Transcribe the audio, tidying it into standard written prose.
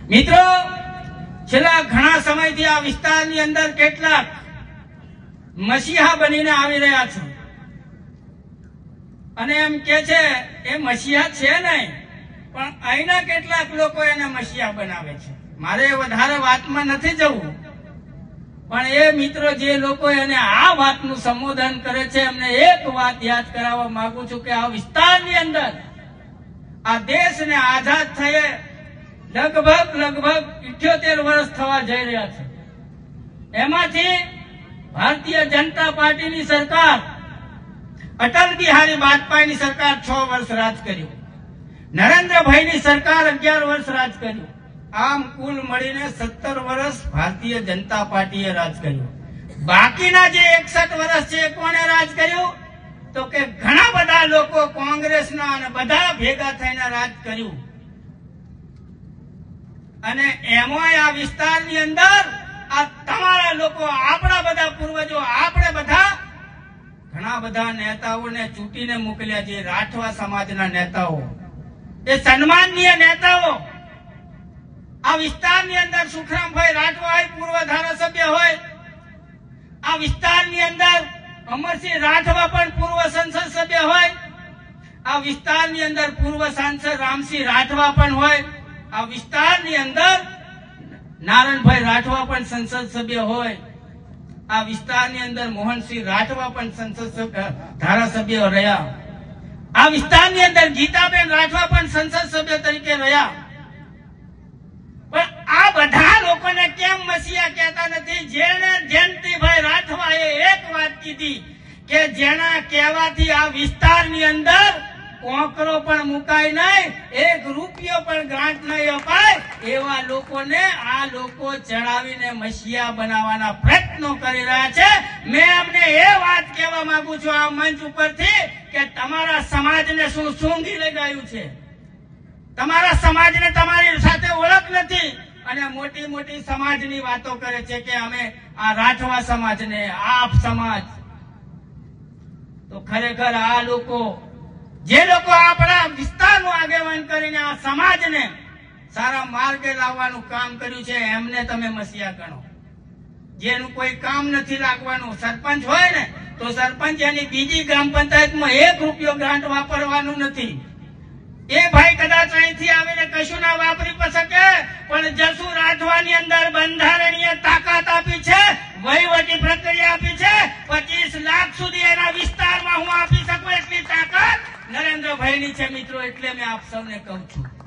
મિત્રો, છેલ્લા ઘણા સમયથી આ વિસ્તારની અંદર કેટલાક મસીહા બનીને આવી રહ્યા છે અને એમ કે છે એ મસીહા છે નહીં, પણ અહીંના કેટલાક લોકો એને મસીહા બનાવે છે. મારે વધારે વાતમાં નથી જવું, પણ એ મિત્રો જે લોકો એને આ વાતનું સંબોધન કરે છે એમને એક વાત યાદ કરાવવા માંગુ છું કે આ વિસ્તારની અંદર આ દેશને આઝાદ થયે લગભગ 78 વર્ષ થવા જઈ રહ્યા છે. એમાંથી ભારતીય જનતા પાર્ટીની સરકાર, અટલ બિહારી વાજપેયીની સરકાર 6 વર્ષ રાજ કર્યું, નરેન્દ્રભાઈની સરકાર 11 વર્ષ રાજ કર્યું. આમ કુલ મળીને 17 વર્ષ ભારતીય જનતા પાર્ટીએ રાજ કર્યું. બાકીના જે 61 વર્ષ છે કોને રાજ કર્યું? તો કે ઘણા બધા લોકો કોંગ્રેસના અને બધા ભેગા થઈને રાજ કર્યું. અને એમાંય આ વિસ્તારની અંદર આ તમારા લોકો, આપણા બધા પૂર્વજો, આપણે બધા ઘણા બધા નેતાઓને ચૂંટીને મોકલ્યા છે. રાઠવા સમાજના નેતાઓ, એ સન્માનનીય નેતાઓ. આ વિસ્તારની અંદર સુખરામભાઈ રાઠવા હોય, પૂર્વ ધારાસભ્ય હોય. આ વિસ્તારની અંદર અમરસિંહ રાઠવા પણ પૂર્વ સંસદ સભ્ય હોય. આ વિસ્તારની અંદર પૂર્વ સાંસદ રામસિંહ રાઠવા પણ હોય. આ વિસ્તારની અંદર નારણભાઈ રાઠવા પણ સંસદ સભ્ય હોય. આ વિસ્તારની અંદર મોહનસિંહ રાઠવા પણ સંસદ ધારાસભ્ય રહ્યા. આ વિસ્તારની અંદર ગીતાબેન રાઠવા પણ સંસદ સભ્ય તરીકે રહ્યા. પણ આ બધા લોકોને કેમ મસીહા કહેતા નથી? જેને જયંતિભાઈ રાઠવાએ એક વાત કીધી કે જેના કહેવાથી આ વિસ્તારની અંદર કોકરો પણ મુકાય નહીં, 1 રૂપિયો પણ ગ્રાન્ટ નહીં અપાય, એવા લોકોને આ લોકો ચડાવીને મસીહા બનાવવાના પ્રયત્નો કરી રહ્યા છે. મેં અમને એ વાત કહેવા માંગુ છું આ મંચ ઉપરથી કે તમારા સમાજને શું સૂંઘી લગાવ્યું છે? તમારા સમાજને તમારી સાથે ઓળખ નથી અને મોટી મોટી સમાજની વાતો કરે છે કે અમે આ રાઠવા સમાજને, આપ સમાજ. તો ખરેખર આ લોકો, જે લોકો આપણા વિસ્તારનું આગેવાન કરીને આ સમાજને સારા માર્ગે લાવવાનું કામ કર્યું છે, એમને તમે મસીહા ગણો. જેનું કોઈ કામ નથી લાગવાનું, સરપંચ હોય ને તો સરપંચ એની બીજી ગ્રામ પંચાયતમાં 1 રૂપિયો ગ્રાન્ટ વાપરવાનું નથી. એ ભાઈ કદાચ અહીંથી આવીને કશું ના વાપરી શકે, પણ જસુ રાઠવાની અંદર બંધારણીય તાકાત આપી છે, વહીવટી પ્રક્રિયા આપી છે. 25 લાખ સુધી એના વિસ્તારમાં હું આપી શકું એટલી તાકાત નરેન્દ્રભાઈની છે. મિત્રો, એટલે મેં આપ સૌને કહું છું